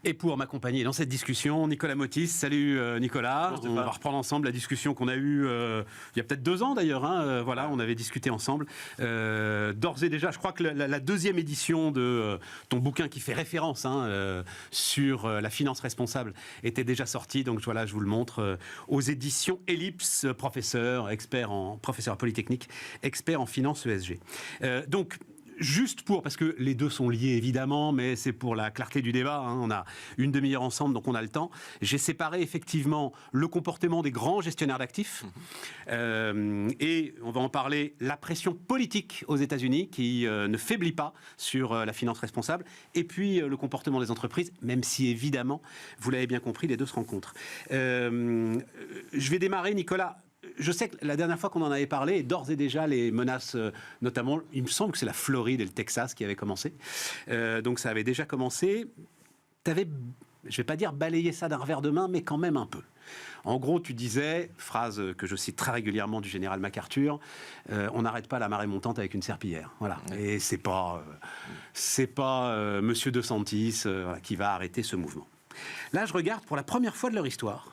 Et pour m'accompagner dans cette discussion, Nicolas Motis. Salut Nicolas. Bonjour, on va reprendre ensemble la discussion qu'on a eue il y a peut-être 2 ans d'ailleurs. Voilà, on avait discuté ensemble. D'ores et déjà, je crois que la deuxième édition de ton bouquin qui fait référence sur la finance responsable était déjà sortie. Donc voilà, je vous le montre aux éditions Ellipse, professeur à Polytechnique, expert en finance ESG. Donc, juste parce que les deux sont liés évidemment, mais c'est pour la clarté du débat, on a une demi-heure ensemble, donc on a le temps. J'ai séparé effectivement le comportement des grands gestionnaires d'actifs, et on va en parler, la pression politique aux États-Unis qui ne faiblit pas sur la finance responsable, et puis le comportement des entreprises, même si évidemment, vous l'avez bien compris, les deux se rencontrent. Je vais démarrer, Nicolas. Je sais que la dernière fois qu'on en avait parlé, d'ores et déjà les menaces, notamment, il me semble que c'est la Floride et le Texas qui avaient commencé. Donc ça avait déjà commencé. Tu avais, je ne vais pas dire balayer ça d'un revers de main, mais quand même un peu. En gros, tu disais, phrase que je cite très régulièrement du général MacArthur, on n'arrête pas la marée montante avec une serpillière. Voilà. Et c'est pas Monsieur DeSantis qui va arrêter ce mouvement. Là, je regarde pour la première fois de leur histoire.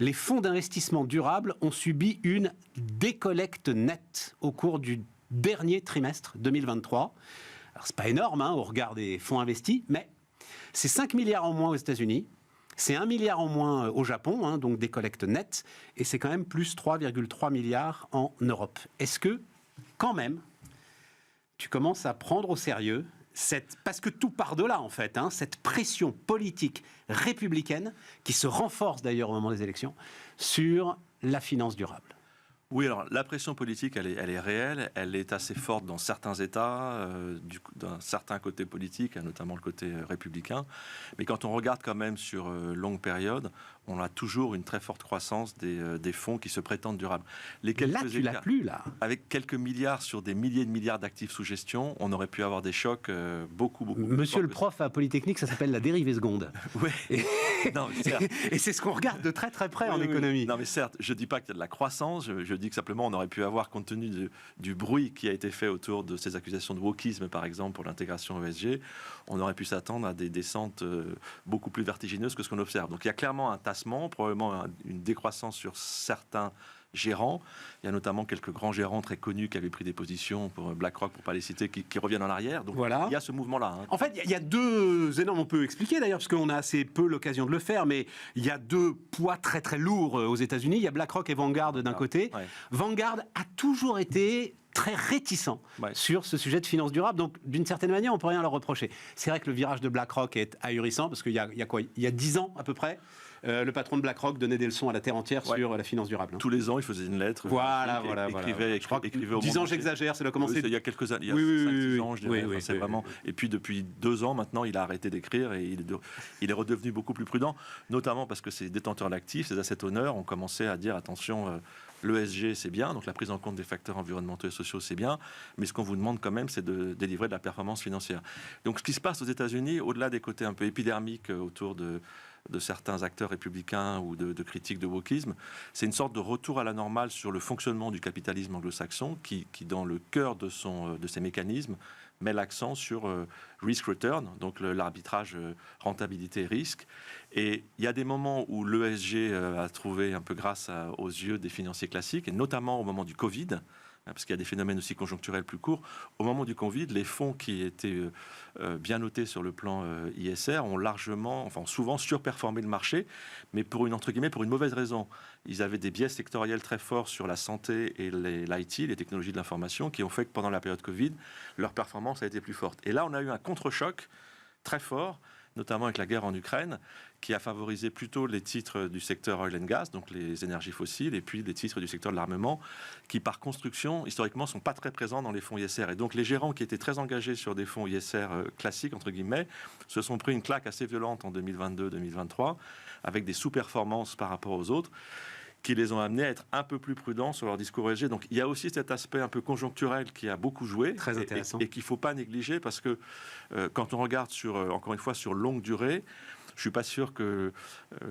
Les fonds d'investissement durables ont subi une décollecte nette au cours du dernier trimestre 2023. Alors, c'est pas énorme au regard des fonds investis, mais c'est 5 milliards en moins aux États-Unis, c'est 1 milliard en moins au Japon, donc décollecte nette, et c'est quand même plus 3,3 milliards en Europe. Est-ce que, quand même, tu commences à prendre au sérieux parce que tout part de là, en fait, cette pression politique républicaine qui se renforce d'ailleurs au moment des élections sur la finance durable? Oui, alors la pression politique, elle est réelle, elle est assez forte dans certains États, d'un certain côté politique, notamment le côté républicain. Mais quand on regarde quand même sur longue période, on a toujours une très forte croissance des fonds qui se prétendent durables. Là, tu l'as plus, là. Avec quelques milliards sur des milliers de milliards d'actifs sous gestion, on aurait pu avoir des chocs beaucoup Monsieur le prof à Polytechnique, ça s'appelle la dérivée seconde. Oui. Et c'est ce qu'on regarde de très très près en économie. Oui. Non, mais certes, je ne dis pas qu'il y a de la croissance, je dis que simplement on aurait pu avoir, compte tenu du bruit qui a été fait autour de ces accusations de wokisme, par exemple, pour l'intégration ESG, on aurait pu s'attendre à des descentes beaucoup plus vertigineuses que ce qu'on observe. Donc il y a clairement un tassement, probablement une décroissance sur certains gérants. Il y a notamment quelques grands gérants très connus qui avaient pris des positions pour BlackRock, pour ne pas les citer, qui reviennent en arrière. Donc voilà. Il y a ce mouvement-là. En fait, il y a deux énormes, on peut expliquer d'ailleurs, parce qu'on a assez peu l'occasion de le faire, mais il y a deux poids très très lourds aux États-Unis. Il y a BlackRock et Vanguard d'un côté. Ouais. Vanguard a toujours été très réticent sur ce sujet de finance durable. Donc, d'une certaine manière, on ne peut rien leur reprocher. C'est vrai que le virage de BlackRock est ahurissant, parce qu'il y a quoi ? Il y a 10 ans à peu près, le patron de BlackRock donnait des leçons à la terre entière sur la finance durable. Tous les ans, il faisait une lettre. Écrivait 10 ans, j'exagère, ça doit commencer. Il y a quelques années, il y a 5-6 ans, je dirais. C'est vraiment... Et puis, depuis 2 ans, maintenant, il a arrêté d'écrire et il est redevenu beaucoup plus prudent, notamment parce que ses détenteurs d'actifs, ses asset owners, ont commencé à dire, attention, l'ESG, c'est bien, donc la prise en compte des facteurs environnementaux et sociaux, c'est bien, mais ce qu'on vous demande quand même, c'est de délivrer de la performance financière. Donc, ce qui se passe aux États-Unis, au-delà des côtés un peu épidermiques autour de certains acteurs républicains ou de critiques de wokisme, c'est une sorte de retour à la normale sur le fonctionnement du capitalisme anglo-saxon qui dans le cœur de ses mécanismes, met l'accent sur risk-return, donc l'arbitrage rentabilité-risque. Et il y a des moments où l'ESG a trouvé un peu grâce aux yeux des financiers classiques, et notamment au moment du Covid, parce qu'il y a des phénomènes aussi conjoncturels plus courts. Au moment du Covid, les fonds qui étaient bien notés sur le plan ISR ont souvent surperformé le marché, mais pour une mauvaise raison. Ils avaient des biais sectoriels très forts sur la santé et l'IT, les technologies de l'information, qui ont fait que pendant la période Covid, leur performance a été plus forte. Et là, on a eu un contre-choc très fort, notamment avec la guerre en Ukraine, qui a favorisé plutôt les titres du secteur oil and gas, donc les énergies fossiles, et puis les titres du secteur de l'armement, qui par construction, historiquement, sont pas très présents dans les fonds ISR. Et donc les gérants qui étaient très engagés sur des fonds ISR classiques, entre guillemets, se sont pris une claque assez violente en 2022-2023, avec des sous-performances par rapport aux autres, qui les ont amenés à être un peu plus prudents sur leur discours ESG. Donc il y a aussi cet aspect un peu conjoncturel qui a beaucoup joué, très intéressant, et qu'il ne faut pas négliger, parce que quand on regarde encore une fois sur longue durée, Je ne suis pas sûr que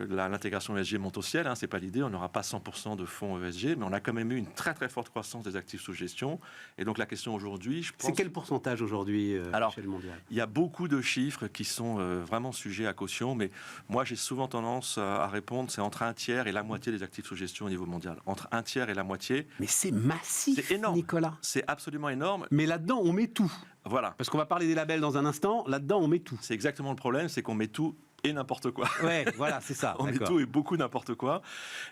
l'intégration ESG monte au ciel, hein, ce n'est pas l'idée, on n'aura pas 100% de fonds ESG, mais on a quand même eu une très très forte croissance des actifs sous gestion. Et donc la question aujourd'hui, je pense... C'est quel pourcentage aujourd'hui à l'échelle mondiale ? Il y a beaucoup de chiffres qui sont vraiment sujets à caution, mais moi j'ai souvent tendance à répondre, c'est entre un tiers et la moitié des actifs sous gestion au niveau mondial. Entre un tiers et la moitié. Mais c'est massif, c'est énorme, Nicolas. C'est absolument énorme. Mais là-dedans, on met tout. Voilà. Parce qu'on va parler des labels dans un instant, là-dedans, on met tout. C'est exactement le problème, c'est qu'on met tout et n'importe quoi. Ouais, voilà, c'est ça. On met tout et beaucoup n'importe quoi.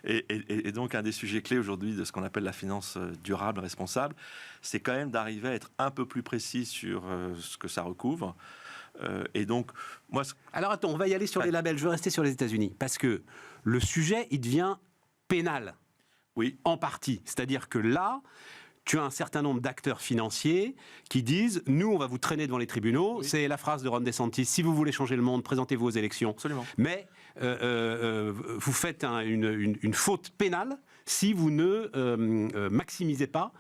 Et donc, un des sujets clés aujourd'hui de ce qu'on appelle la finance durable, responsable, c'est quand même d'arriver à être un peu plus précis sur ce que ça recouvre. Et donc, moi... Alors attends, on va y aller sur les labels. Je veux rester sur les États-Unis. Parce que le sujet, il devient pénal. Oui. En partie. C'est-à-dire que là... Tu as un certain nombre d'acteurs financiers qui disent « Nous, on va vous traîner devant les tribunaux. Oui. » C'est la phrase de Ron DeSantis. Si vous voulez changer le monde, présentez-vous aux élections. Absolument. Mais vous faites une faute pénale si vous ne maximisez pas,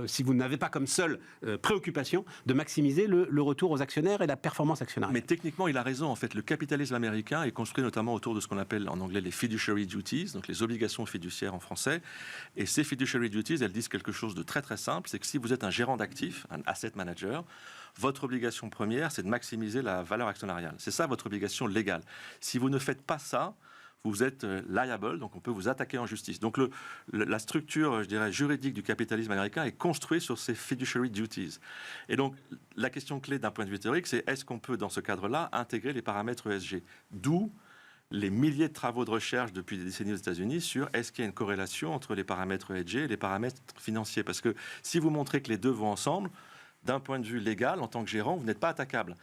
si vous n'avez pas comme seule préoccupation de maximiser le retour aux actionnaires et la performance actionnariale. Mais techniquement, il a raison. En fait, le capitalisme américain est construit notamment autour de ce qu'on appelle en anglais les fiduciary duties, donc les obligations fiduciaires en français. Et ces fiduciary duties, elles disent quelque chose de très très simple, c'est que si vous êtes un gérant d'actifs, un asset manager, votre obligation première, c'est de maximiser la valeur actionnariale. C'est ça votre obligation légale. Si vous ne faites pas ça, vous êtes liable, donc on peut vous attaquer en justice. Donc la structure, je dirais, juridique du capitalisme américain est construite sur ces fiduciary duties. Et donc la question clé d'un point de vue théorique, c'est est-ce qu'on peut, dans ce cadre-là, intégrer les paramètres ESG ? D'où les milliers de travaux de recherche depuis des décennies aux États-Unis sur est-ce qu'il y a une corrélation entre les paramètres ESG et les paramètres financiers ? Parce que si vous montrez que les deux vont ensemble, d'un point de vue légal, en tant que gérant, vous n'êtes pas attaquable.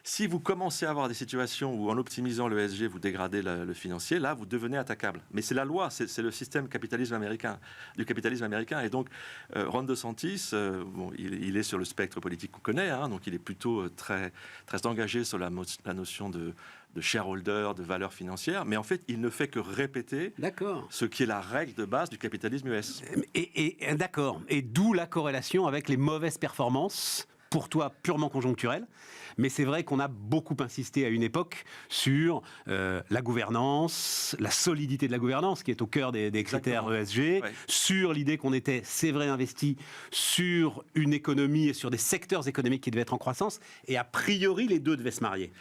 Si vous commencez à avoir des situations où, en optimisant le ESG, vous dégradez le financier, là, vous devenez attaquable. Mais c'est la loi, c'est le système du capitalisme américain. Et donc, Ron DeSantis, il est sur le spectre politique qu'on connaît, hein, donc il est plutôt très, très engagé sur la notion de shareholder, de valeur financière, mais en fait, il ne fait que répéter ce qui est la règle de base du capitalisme US. D'accord. Et d'où la corrélation avec les mauvaises performances, pour toi purement conjoncturelles. Mais c'est vrai qu'on a beaucoup insisté à une époque sur la gouvernance, la solidité de la gouvernance, qui est au cœur des critères ESG, sur l'idée qu'on était, c'est vrai, investi sur une économie et sur des secteurs économiques qui devaient être en croissance, et a priori, les deux devaient se marier.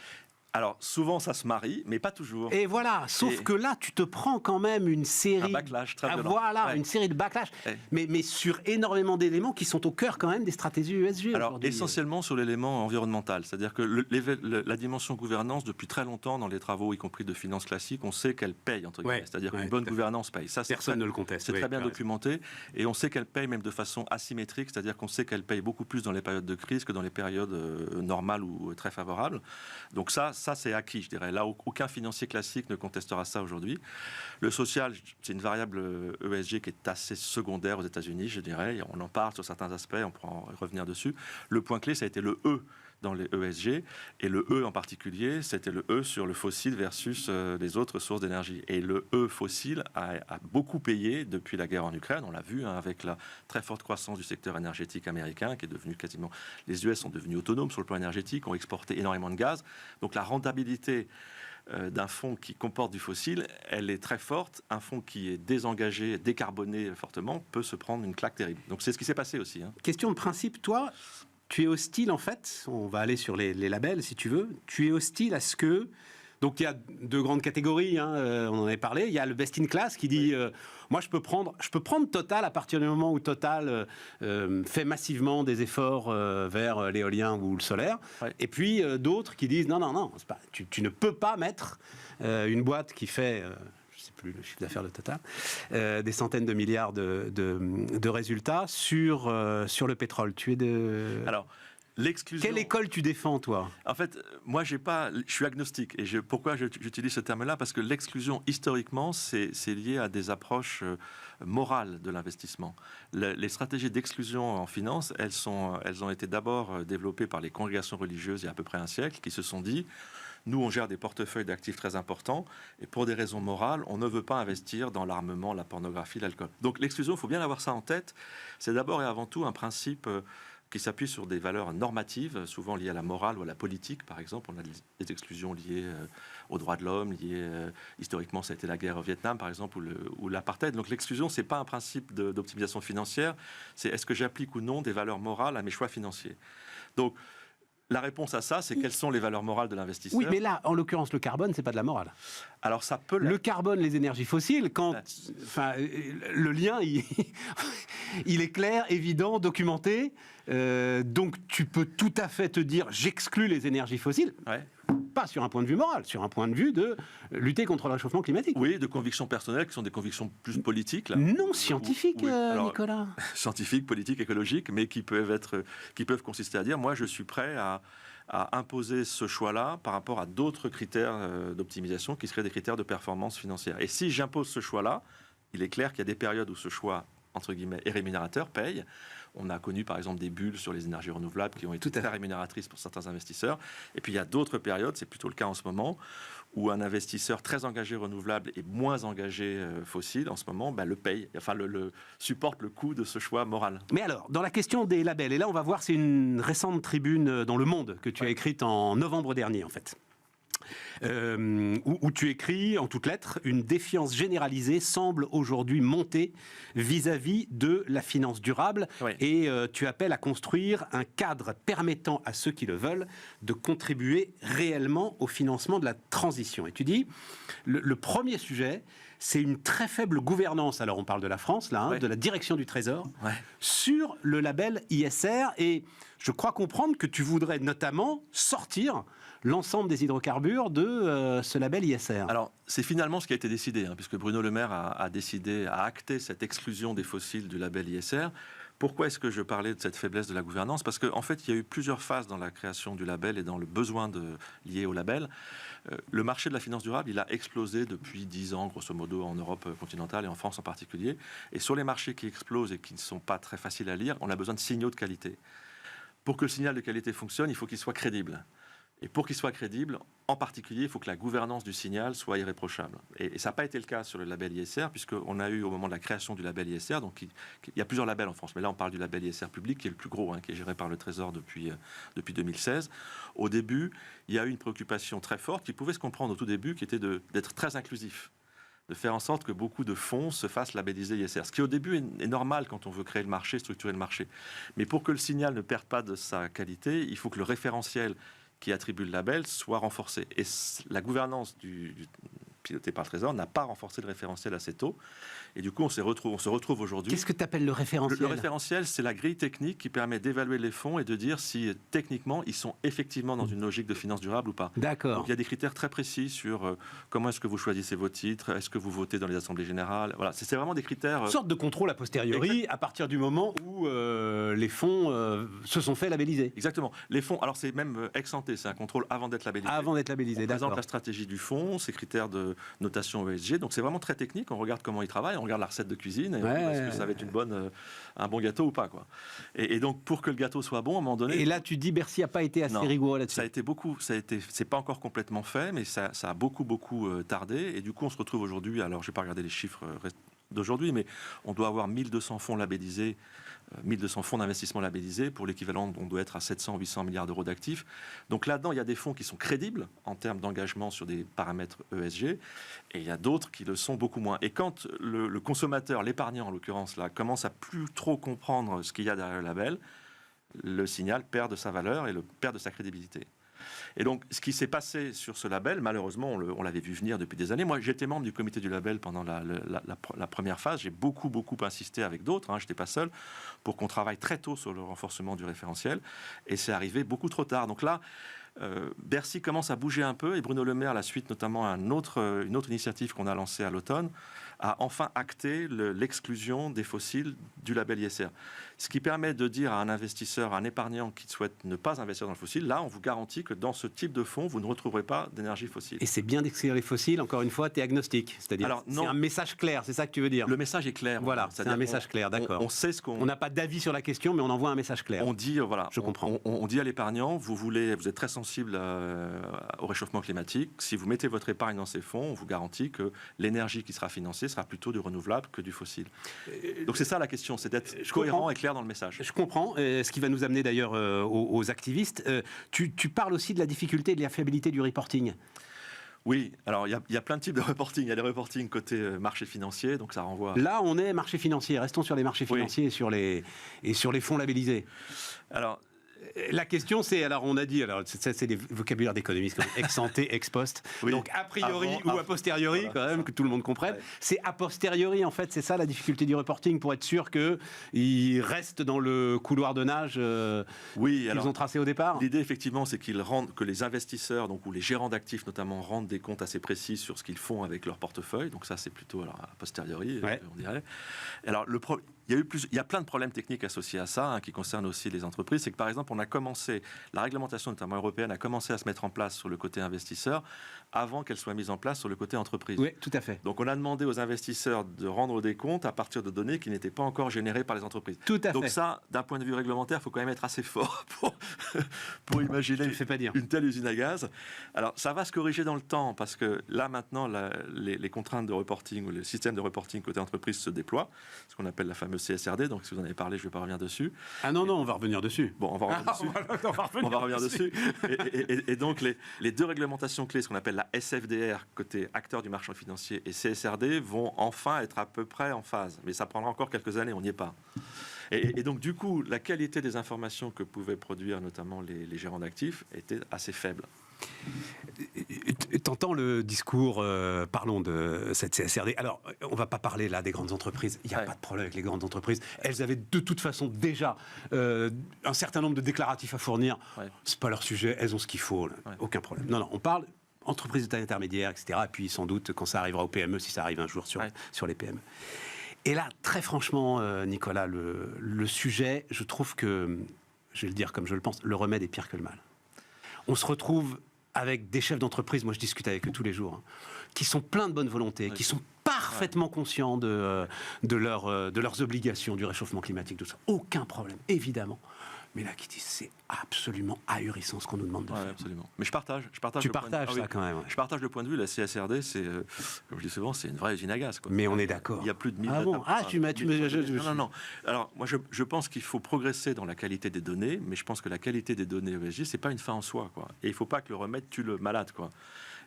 Alors, souvent, ça se marie, mais pas toujours. Et voilà, sauf que là, tu te prends quand même une série... Un backlash très violent. Voilà, une série de backlash, mais sur énormément d'éléments qui sont au cœur quand même des stratégies ESG. Alors, essentiellement sur l'élément environnemental. C'est-à-dire que la dimension gouvernance, depuis très longtemps, dans les travaux, y compris de finance classique, on sait qu'elle paye, entre guillemets. C'est-à-dire qu'une bonne gouvernance paye. Ça, personne ne le conteste. C'est très bien documenté. Et on sait qu'elle paye même de façon asymétrique, c'est-à-dire qu'on sait qu'elle paye beaucoup plus dans les périodes de crise que dans les périodes normales ou très favorables. Donc ça c'est acquis, je dirais. Là, aucun financier classique ne contestera ça aujourd'hui. Le social, c'est une variable ESG qui est assez secondaire aux États-Unis, je dirais. On en parle sur certains aspects, on pourra en revenir dessus. Le point clé, ça a été le E dans les ESG, et le E en particulier, c'était le E sur le fossile versus les autres sources d'énergie. Et le E fossile a beaucoup payé depuis la guerre en Ukraine, on l'a vu, hein, avec la très forte croissance du secteur énergétique américain, qui est devenu quasiment... Les US sont devenus autonomes sur le plan énergétique, ont exporté énormément de gaz, donc la rentabilité d'un fonds qui comporte du fossile, elle est très forte. Un fonds qui est désengagé, décarboné fortement, peut se prendre une claque terrible. Donc c'est ce qui s'est passé aussi. Hein. Question de principe, toi, tu es hostile en fait, on va aller sur les labels si tu veux, tu es hostile à ce que... Donc il y a deux grandes catégories, hein, on en avait parlé. Il y a le best in class qui dit moi je peux prendre Total à partir du moment où Total fait massivement des efforts vers l'éolien ou le solaire. Ouais. Et puis d'autres qui disent non, c'est pas, tu ne peux pas mettre une boîte qui fait je ne sais plus le chiffre d'affaires de Total, des centaines de milliards de résultats sur le pétrole. Tu es de... Alors, l'exclusion... Quelle école tu défends, toi ? En fait, moi, je suis agnostique. Et pourquoi j'utilise ce terme-là ? Parce que l'exclusion, historiquement, c'est lié à des approches morales de l'investissement. Les stratégies d'exclusion en finance, elles ont été d'abord développées par les congrégations religieuses il y a à peu près un siècle, qui se sont dit... Nous, on gère des portefeuilles d'actifs très importants et pour des raisons morales, on ne veut pas investir dans l'armement, la pornographie, l'alcool. Donc l'exclusion, il faut bien avoir ça en tête. C'est d'abord et avant tout un principe qui s'appuie sur des valeurs normatives, souvent liées à la morale ou à la politique, par exemple. On a des exclusions liées aux droits de l'homme, liées historiquement, ça a été la guerre au Vietnam, par exemple, ou l'apartheid. Donc l'exclusion, c'est pas un principe d'optimisation financière, c'est est-ce que j'applique ou non des valeurs morales à mes choix financiers. Donc la réponse à ça, c'est quelles sont les valeurs morales de l'investisseur. Oui, mais là, en l'occurrence, le carbone, c'est pas de la morale. Alors ça peut. Le carbone, les énergies fossiles, le lien, il est clair, évident, documenté. Donc tu peux tout à fait te dire, j'exclus les énergies fossiles. Ouais. Pas sur un point de vue moral, sur un point de vue de lutter contre le réchauffement climatique. Oui, de convictions personnelles qui sont des convictions plus politiques. Là. Non scientifiques, Nicolas. Scientifiques, politiques, écologiques, mais qui peuvent consister à dire, moi je suis prêt à imposer ce choix-là par rapport à d'autres critères d'optimisation qui seraient des critères de performance financière. Et si j'impose ce choix-là, il est clair qu'il y a des périodes où ce choix, entre guillemets, est rémunérateur, paye. On a connu par exemple des bulles sur les énergies renouvelables qui ont été très rémunératrices pour certains investisseurs. Et puis il y a d'autres périodes, c'est plutôt le cas en ce moment, où un investisseur très engagé renouvelable et moins engagé fossile en ce moment le paye, enfin supporte le coût de ce choix moral. Mais alors, dans la question des labels, et là on va voir, c'est une récente tribune dans Le Monde que tu as écrite en novembre dernier en fait. Où tu écris en toutes lettres, une défiance généralisée semble aujourd'hui monter vis-à-vis de la finance durable, et tu appelles à construire un cadre permettant à ceux qui le veulent de contribuer réellement au financement de la transition. Et tu dis, le premier sujet, c'est une très faible gouvernance, alors on parle de la France là, de la direction du Trésor, sur le label ISR, et je crois comprendre que tu voudrais notamment sortir l'ensemble des hydrocarbures de ce label ISR. Alors, c'est finalement ce qui a été décidé, puisque Bruno Le Maire a décidé, a acté cette exclusion des fossiles du label ISR. Pourquoi est-ce que je parlais de cette faiblesse de la gouvernance ? Parce qu'en fait, il y a eu plusieurs phases dans la création du label et dans le besoin lié au label. Le marché de la finance durable, il a explosé depuis 10 ans, grosso modo, en Europe continentale et en France en particulier. Et sur les marchés qui explosent et qui ne sont pas très faciles à lire, on a besoin de signaux de qualité. Pour que le signal de qualité fonctionne, il faut qu'il soit crédible. Et pour qu'il soit crédible, en particulier, il faut que la gouvernance du signal soit irréprochable. Et ça n'a pas été le cas sur le label ISR, puisqu'on a eu au moment de la création du label ISR, donc il y a plusieurs labels en France, mais là on parle du label ISR public, qui est le plus gros, qui est géré par le Trésor depuis 2016. Au début, il y a eu une préoccupation très forte, qui pouvait se comprendre au tout début, qui était d'être très inclusif, de faire en sorte que beaucoup de fonds se fassent labelliser ISR. Ce qui au début est normal quand on veut créer le marché, structurer le marché. Mais pour que le signal ne perde pas de sa qualité, il faut que le référentiel qui attribue le label soit renforcé. Et la gouvernance pilotée par le Trésor n'a pas renforcé le référentiel assez tôt. Et du coup, on se retrouve aujourd'hui... Qu'est-ce que tu appelles le référentiel ? Le référentiel, c'est la grille technique qui permet d'évaluer les fonds et de dire si, techniquement, ils sont effectivement dans une logique de finance durable ou pas. D'accord. Donc, il y a des critères très précis sur comment est-ce que vous choisissez vos titres, est-ce que vous votez dans les assemblées générales. Voilà, c'est vraiment des critères... Une sorte de contrôle a posteriori, à partir du moment où les fonds se sont fait labelliser. Exactement. Les fonds, alors c'est même ex ante, c'est un contrôle avant d'être labellisé. Avant d'être labellisé, d'accord. On présente la stratégie du fonds, ses critères de notation ESG, donc c'est vraiment très technique, on regarde comment il travaille, on regarde la recette de cuisine, et est-ce que ça va être un bon gâteau ou pas, quoi. Et donc pour que le gâteau soit bon, à un moment donné... Et là tu dis Bercy n'a pas été assez rigoureux là-dessus. C'est pas encore complètement fait, mais ça a beaucoup tardé, et du coup on se retrouve aujourd'hui, alors je vais pas regarder les chiffres d'aujourd'hui, mais on doit avoir 1200 fonds labellisés, 1200 fonds d'investissement labellisés, pour l'équivalent, on doit être à 700-800 milliards d'euros d'actifs. Donc là-dedans, il y a des fonds qui sont crédibles en termes d'engagement sur des paramètres ESG, et il y a d'autres qui le sont beaucoup moins. Et quand le consommateur, l'épargnant en l'occurrence, là, commence à plus trop comprendre ce qu'il y a derrière le label, le signal perd de sa valeur et perd de sa crédibilité. Et donc, ce qui s'est passé sur ce label, malheureusement, on l'avait vu venir depuis des années. Moi, j'étais membre du comité du label pendant la première phase. J'ai beaucoup insisté avec d'autres, je n'étais pas seul, pour qu'on travaille très tôt sur le renforcement du référentiel. Et c'est arrivé beaucoup trop tard. Donc là, Bercy commence à bouger un peu, et Bruno Le Maire, à la suite notamment à une autre initiative qu'on a lancée à l'automne, a enfin acté l'exclusion des fossiles du label ISR. Ce qui permet de dire à un investisseur, à un épargnant qui souhaite ne pas investir dans le fossile, là, on vous garantit que dans ce type de fonds, vous ne retrouverez pas d'énergie fossile. Et c'est bien d'exclure les fossiles, encore une fois, tu es agnostique. C'est-à-dire, c'est un message clair, c'est ça que tu veux dire ? Le message est clair. Voilà, c'est un message clair, d'accord. On sait ce qu'on... On n'a pas d'avis sur la question, mais on envoie un message clair. On dit, voilà, je comprends. On dit à l'épargnant, vous êtes très sensible au réchauffement climatique. Si vous mettez votre épargne dans ces fonds, on vous garantit que l'énergie qui sera financée sera plutôt du renouvelable que du fossile. Donc c'est ça la question, c'est d'être cohérent et clair dans le message. Je comprends, ce qui va nous amener d'ailleurs aux activistes. Tu parles aussi de la difficulté et de la fiabilité du reporting. Oui, alors il y a plein de types de reporting. Il y a les reporting côté marché financier, donc ça renvoie... Là, on est marché financier. Restons sur les marchés financiers et sur les fonds labellisés. Alors... La question, c'est, alors on a dit, alors ça c'est des vocabulaires d'économistes comme ex ante, ex post, donc a priori ou a posteriori, voilà, quand même, que tout le monde comprenne. Ouais. C'est a posteriori, en fait, c'est ça la difficulté du reporting, pour être sûr qu'ils restent dans le couloir de nage qu'ils ont tracé au départ. L'idée, effectivement, c'est que les investisseurs, donc, ou les gérants d'actifs notamment, rendent des comptes assez précis sur ce qu'ils font avec leur portefeuille, donc ça c'est plutôt a posteriori, on dirait. Alors il y a plein de problèmes techniques associés à ça, qui concernent aussi les entreprises. C'est que, par exemple, la réglementation, notamment européenne, a commencé à se mettre en place sur le côté investisseur avant qu'elle soit mise en place sur le côté entreprise. Oui, tout à fait. Donc, on a demandé aux investisseurs de rendre des comptes à partir de données qui n'étaient pas encore générées par les entreprises. Tout à fait. Donc ça, d'un point de vue réglementaire, il faut quand même être assez fort pour imaginer une telle usine à gaz. Alors, ça va se corriger dans le temps, parce que là, maintenant, les contraintes de reporting ou le système de reporting côté entreprise se déploient, ce qu'on appelle la fameuse CSRD. Donc, si vous en avez parlé, je ne vais pas revenir dessus. Ah non, on va revenir dessus. Bon, on va revenir dessus. On va revenir dessus. Et donc, les deux réglementations clés, ce qu'on appelle la SFDR, côté acteur du marché financier, et CSRD, vont enfin être à peu près en phase. Mais ça prendra encore quelques années, on n'y est pas. Et donc, du coup, la qualité des informations que pouvaient produire notamment les gérants d'actifs était assez faible. T'entends le discours, parlons de cette CSRD. Alors, on ne va pas parler là des grandes entreprises. Il n'y a pas de problème avec les grandes entreprises. Elles avaient de toute façon déjà un certain nombre de déclaratifs à fournir. C'est pas leur sujet. Elles ont ce qu'il faut. Aucun problème. Non, on parle entreprises de taille intermédiaire, etc. Et puis sans doute quand ça arrivera aux PME, si ça arrive un jour sur les PME. Et là, très franchement, Nicolas, le sujet, je trouve que, je vais le dire comme je le pense, le remède est pire que le mal. On se retrouve avec des chefs d'entreprise, moi je discute avec eux tous les jours, qui sont pleins de bonne volonté, qui sont parfaitement conscients de leurs obligations, du réchauffement climatique, tout ça. Aucun problème, évidemment. Mais là, qui disent, c'est absolument ahurissant ce qu'on nous demande de faire. Absolument. Mais je partage. Tu partages ça quand même. Je partage le point de vue. La CSRD, c'est, comme je dis souvent, c'est une vraie usine à gaz. Quoi. Mais on est d'accord. Il y a plus de 1000. Ah bon ? Ah, Non. Alors, moi, je pense qu'il faut progresser dans la qualité des données, mais je pense que la qualité des données ESG, c'est pas une fin en soi, quoi. Et il faut pas que le remède tue le malade, quoi.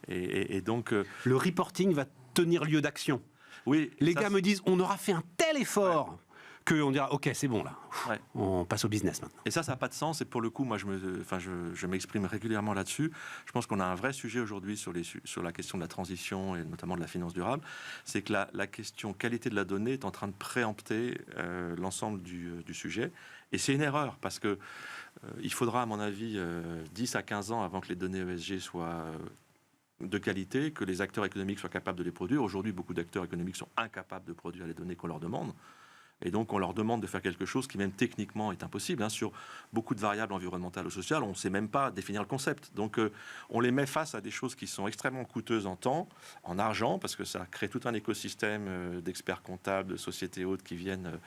Et donc, le reporting va tenir lieu d'action. Oui. Les gars me disent, on aura fait un tel effort. Qu'on dira, ok, c'est bon là, on passe au business maintenant. Et ça n'a pas de sens. Et pour le coup, moi, je m'exprime régulièrement là-dessus. Je pense qu'on a un vrai sujet aujourd'hui sur la question de la transition et notamment de la finance durable. C'est que la question qualité de la donnée est en train de préempter l'ensemble du sujet. Et c'est une erreur parce que il faudra, à mon avis, 10 à 15 ans avant que les données ESG soient de qualité, que les acteurs économiques soient capables de les produire. Aujourd'hui, beaucoup d'acteurs économiques sont incapables de produire les données qu'on leur demande. Et donc, on leur demande de faire quelque chose qui, même techniquement, est impossible. Sur beaucoup de variables environnementales ou sociales, on ne sait même pas définir le concept. Donc, on les met face à des choses qui sont extrêmement coûteuses en temps, en argent, parce que ça crée tout un écosystème d'experts comptables, de sociétés hautes qui viennent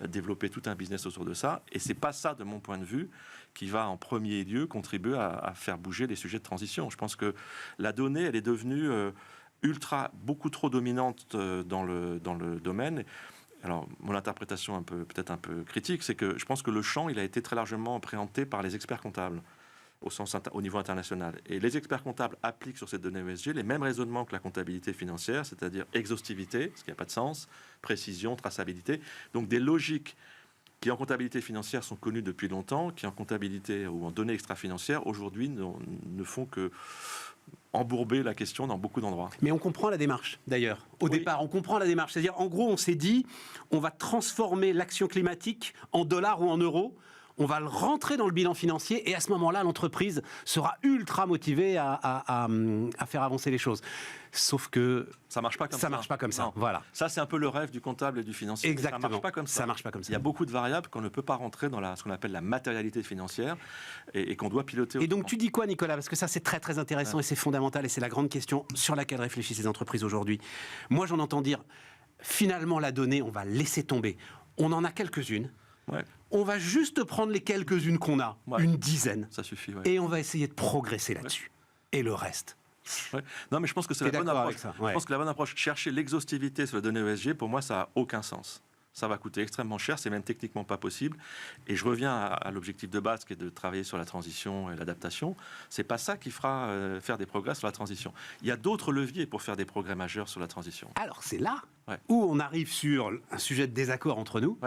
développer tout un business autour de ça. Et c'est pas ça, de mon point de vue, qui va en premier lieu contribuer à faire bouger les sujets de transition. Je pense que la donnée, elle est devenue beaucoup trop dominante dans le domaine. Alors, mon interprétation peut-être un peu critique, c'est que je pense que le champ, il a été très largement préempté par les experts comptables au niveau international. Et les experts comptables appliquent sur ces données ESG les mêmes raisonnements que la comptabilité financière, c'est-à-dire exhaustivité, ce qui n'a pas de sens, précision, traçabilité. Donc, des logiques qui, en comptabilité financière, sont connues depuis longtemps, qui, en comptabilité ou en données extra-financières, aujourd'hui, ne font que embourber la question dans beaucoup d'endroits. Mais on comprend la démarche, d'ailleurs. Au départ, on comprend la démarche. C'est-à-dire, en gros, on s'est dit, on va transformer l'action climatique en dollars ou en euros. On va le rentrer dans le bilan financier et à ce moment-là, l'entreprise sera ultra motivée à faire avancer les choses. Sauf que ça marche pas comme ça. Ça marche pas comme ça. Voilà. Ça, c'est un peu le rêve du comptable et du financier. Exactement. Ça marche pas comme ça. Ça marche pas comme ça. Il y a beaucoup de variables qu'on ne peut pas rentrer dans ce qu'on appelle la matérialité financière et qu'on doit piloter. Et donc, tu dis quoi, Nicolas ? Parce que ça, c'est très très intéressant et c'est fondamental et c'est la grande question sur laquelle réfléchissent les entreprises aujourd'hui. Moi, j'en entends dire, finalement, la donnée, on va laisser tomber. On en a quelques-unes. On va juste prendre les quelques-unes qu'on a, une dizaine. Ça suffit. Et on va essayer de progresser là-dessus. Et le reste, Ouais. Non, mais je pense que c'est la bonne approche. Je pense que la bonne approche, chercher l'exhaustivité sur les données ESG, pour moi, ça n'a aucun sens. Ça va coûter extrêmement cher, c'est même techniquement pas possible. Et je reviens à l'objectif de base qui est de travailler sur la transition et l'adaptation. C'est pas ça qui fera faire des progrès sur la transition. Il y a d'autres leviers pour faire des progrès majeurs sur la transition. Alors c'est là où on arrive sur un sujet de désaccord entre nous,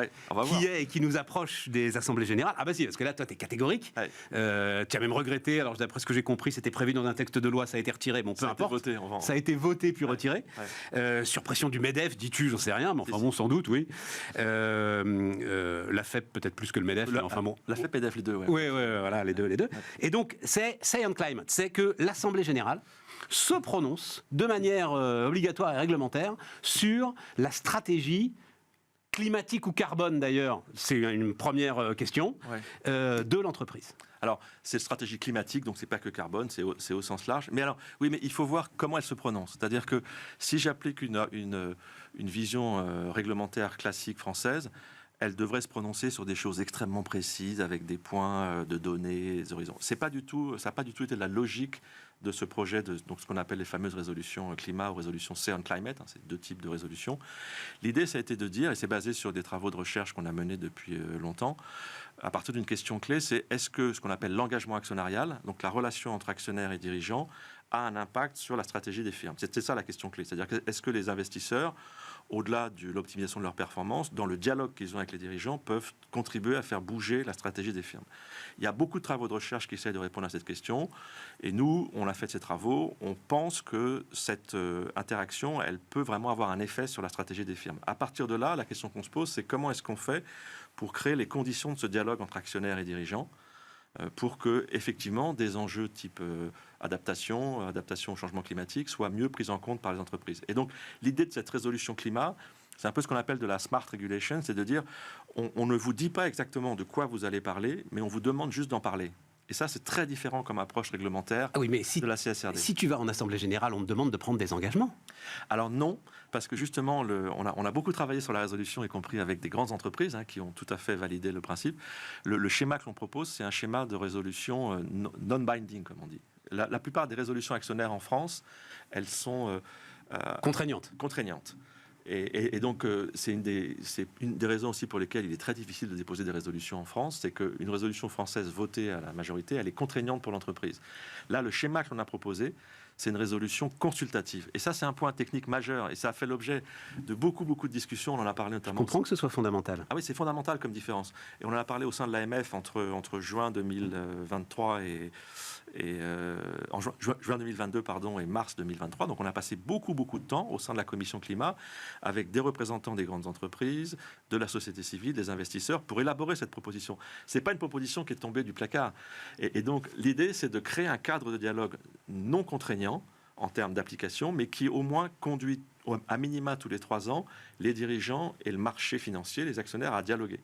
qui nous approche des assemblées générales. Ah bah si, parce que là, toi, tu es catégorique. Tu as même regretté, alors d'après ce que j'ai compris, c'était prévu dans un texte de loi, ça a été retiré, bon, peu importe. Ça a été voté puis retiré. Sur pression du MEDEF, dis-tu, j'en sais rien, mais enfin bon, sans doute, oui. La FEP peut-être plus que le MEDEF, mais enfin bon. La FEP et MEDEF, les deux, Oui, voilà, les deux. Et donc, c'est Say on Climate, c'est que l'Assemblée générale se prononce de manière obligatoire et réglementaire sur la stratégie climatique ou carbone d'ailleurs, c'est une première question, de l'entreprise. Alors, c'est stratégie climatique, donc c'est pas que carbone, c'est au sens large. Mais alors, oui, mais il faut voir comment elle se prononce. C'est-à-dire que si j'applique une vision réglementaire classique française, elle devrait se prononcer sur des choses extrêmement précises, avec des points de données, des horizons. Ça n'a pas du tout été de la logique de ce projet, donc ce qu'on appelle les fameuses résolutions climat ou résolutions Say on Climate, c'est deux types de résolutions. L'idée, ça a été de dire, et c'est basé sur des travaux de recherche qu'on a menés depuis longtemps, à partir d'une question clé, c'est est-ce que ce qu'on appelle l'engagement actionnarial, donc la relation entre actionnaires et dirigeants, a un impact sur la stratégie des firmes. C'est ça la question clé, c'est-à-dire est-ce que les investisseurs, au-delà de l'optimisation de leur performance, dans le dialogue qu'ils ont avec les dirigeants, peuvent contribuer à faire bouger la stratégie des firmes. Il y a beaucoup de travaux de recherche qui essayent de répondre à cette question. Et nous, on a fait ces travaux. On pense que cette interaction, elle peut vraiment avoir un effet sur la stratégie des firmes. À partir de là, la question qu'on se pose, c'est comment est-ce qu'on fait pour créer les conditions de ce dialogue entre actionnaires et dirigeants pour que, effectivement, des enjeux type adaptation au changement climatique soient mieux pris en compte par les entreprises. Et donc, l'idée de cette résolution climat, c'est un peu ce qu'on appelle de la smart regulation, c'est de dire, on ne vous dit pas exactement de quoi vous allez parler, mais on vous demande juste d'en parler. Et ça, c'est très différent comme approche réglementaire de la CSRD. Si tu vas en Assemblée Générale, on te demande de prendre des engagements. Alors non, parce que justement, on a beaucoup travaillé sur la résolution, y compris avec des grandes entreprises qui ont tout à fait validé le principe. Le schéma que l'on propose, c'est un schéma de résolution non-binding, comme on dit. La plupart des résolutions actionnaires en France, elles sont contraignantes. Et donc, c'est une des raisons aussi pour lesquelles il est très difficile de déposer des résolutions en France, c'est qu'une résolution française votée à la majorité, elle est contraignante pour l'entreprise. Là, le schéma que l'on a proposé, c'est une résolution consultative. Et ça, c'est un point technique majeur. Et ça a fait l'objet de beaucoup de discussions. On en a parlé notamment. Je comprends que ce soit fondamental. Ah oui, c'est fondamental comme différence. Et on en a parlé au sein de l'AMF entre juin 2023 en juin 2022 et mars 2023. Donc on a passé beaucoup de temps au sein de la commission climat avec des représentants des grandes entreprises, de la société civile, des investisseurs pour élaborer cette proposition. C'est pas une proposition qui est tombée du placard. Et donc l'idée, c'est de créer un cadre de dialogue non contraignant en termes d'application, mais qui au moins conduit à minima tous les 3 ans les dirigeants et le marché financier, les actionnaires à dialoguer.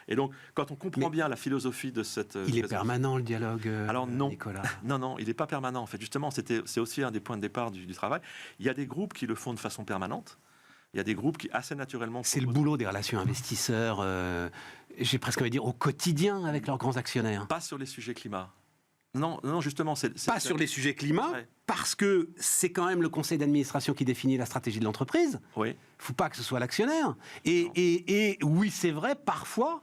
Et donc, quand on comprend bien la philosophie de cette... Il est permanent, le dialogue, alors non, Nicolas. Non, il n'est pas permanent. En fait, justement, c'est aussi un des points de départ du travail. Il y a des groupes qui le font de façon permanente. Il y a des groupes qui, assez naturellement... C'est le boulot des relations investisseurs, j'ai presque envie de dire, au quotidien avec leurs grands actionnaires. Pas sur les sujets climat. Non, justement, c'est pas sur les sujets climat, parce que c'est quand même le conseil d'administration qui définit la stratégie de l'entreprise. Oui. Il ne faut pas que ce soit l'actionnaire. Et oui, c'est vrai, parfois...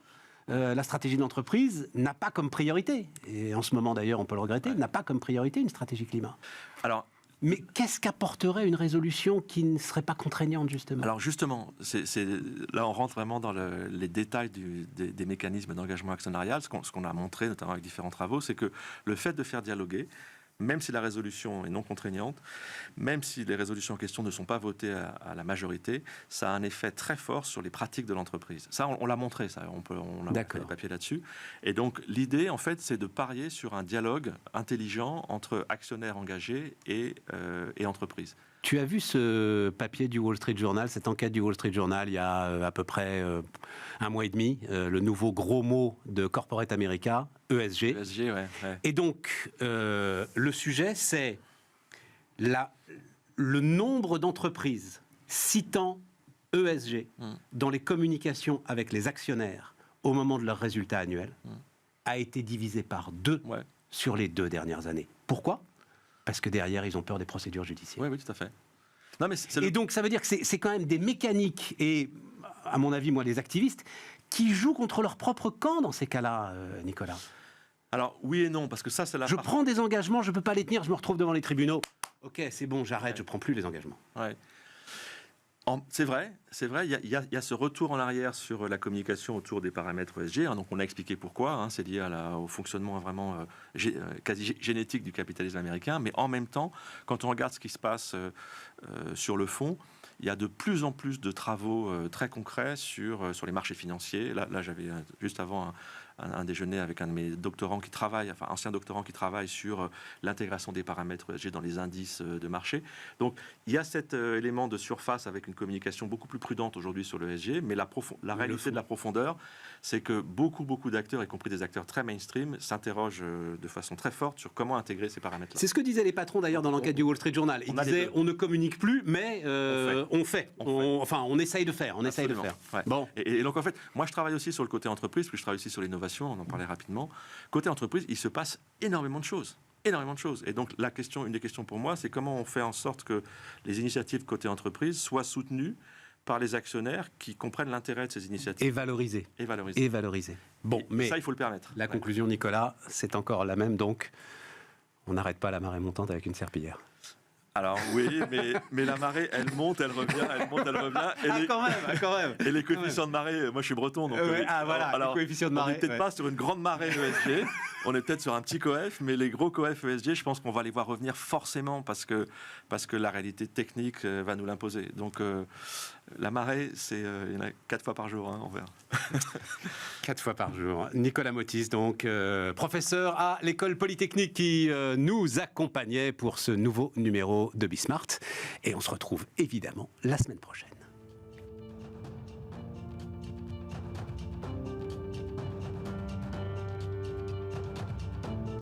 la stratégie de l'entreprise n'a pas comme priorité, et en ce moment d'ailleurs on peut le regretter, n'a pas comme priorité une stratégie climat. Mais qu'est-ce qu'apporterait une résolution qui ne serait pas contraignante, justement ? Alors justement, là on rentre vraiment dans les détails des mécanismes d'engagement actionnarial. Ce qu'on a montré, notamment avec différents travaux, c'est que le fait de faire dialoguer, même si la résolution est non contraignante, même si les résolutions en question ne sont pas votées à la majorité, ça a un effet très fort sur les pratiques de l'entreprise. Ça, on l'a montré, ça. On a fait des papiers là-dessus. Et donc, l'idée, en fait, c'est de parier sur un dialogue intelligent entre actionnaires engagés et entreprises. Tu as vu ce papier du Wall Street Journal, cette enquête du Wall Street Journal, il y a à peu près 1 mois et demi, le nouveau gros mot de Corporate America, ESG. ESG, ouais. Et donc, le sujet, c'est le nombre d'entreprises citant ESG dans les communications avec les actionnaires au moment de leurs résultats annuels a été divisé par 2 sur les 2 dernières années. Pourquoi ? parce que derrière, ils ont peur des procédures judiciaires. Oui, tout à fait. Non, mais et donc, ça veut dire que c'est quand même des mécaniques, et à mon avis, moi, les activistes, qui jouent contre leur propre camp dans ces cas-là, Nicolas. Alors, oui et non, parce que ça, c'est la... Je prends des engagements, je ne peux pas les tenir, je me retrouve devant les tribunaux. Ok, c'est bon, j'arrête, je ne prends plus les engagements. Ouais. C'est vrai, il y a ce retour en arrière sur la communication autour des paramètres ESG, hein, donc on a expliqué pourquoi, hein, c'est lié au fonctionnement vraiment quasi génétique du capitalisme américain, mais en même temps, quand on regarde ce qui se passe sur le fond, il y a de plus en plus de travaux très concrets sur les marchés financiers. Là j'avais juste avant un déjeuner avec un de mes doctorants qui travaille, enfin ancien doctorant qui travaille sur l'intégration des paramètres ESG dans les indices de marché. Donc il y a cet élément de surface avec une communication beaucoup plus prudente aujourd'hui sur le ESG, mais la réalité de la profondeur, c'est que beaucoup d'acteurs, y compris des acteurs très mainstream, s'interrogent de façon très forte sur comment intégrer ces paramètres-là. C'est ce que disaient les patrons d'ailleurs dans l'enquête du Wall Street Journal. Ils disaient on ne communique plus, mais on essaye de faire. Ouais. Bon. Et donc en fait, moi je travaille aussi sur le côté entreprise, puis je travaille aussi sur l'innovation, on en parlait rapidement. Côté entreprise, il se passe énormément de choses. Et donc une des questions pour moi, c'est comment on fait en sorte que les initiatives côté entreprise soient soutenues par les actionnaires qui comprennent l'intérêt de ces initiatives. Et valorisées. Bon, mais ça, il faut le permettre. La conclusion, Nicolas, c'est encore la même, donc on n'arrête pas la marée montante avec une serpillière. Alors oui, mais la marée, elle monte, elle revient. Quand même. Et les coefficients de marée, moi je suis breton, donc... les coefficients de marée. On n'est peut-être pas sur une grande marée ESG, on est peut-être sur un petit coef, mais les gros coefs ESG, je pense qu'on va les voir revenir forcément parce que la réalité technique va nous l'imposer. Donc la marée, il y en a 4 fois par jour, hein, on verra. 4 fois par jour. Nicolas Motis, donc professeur à l'école polytechnique qui nous accompagnait pour ce nouveau numéro de Bismart. Et on se retrouve évidemment la semaine prochaine.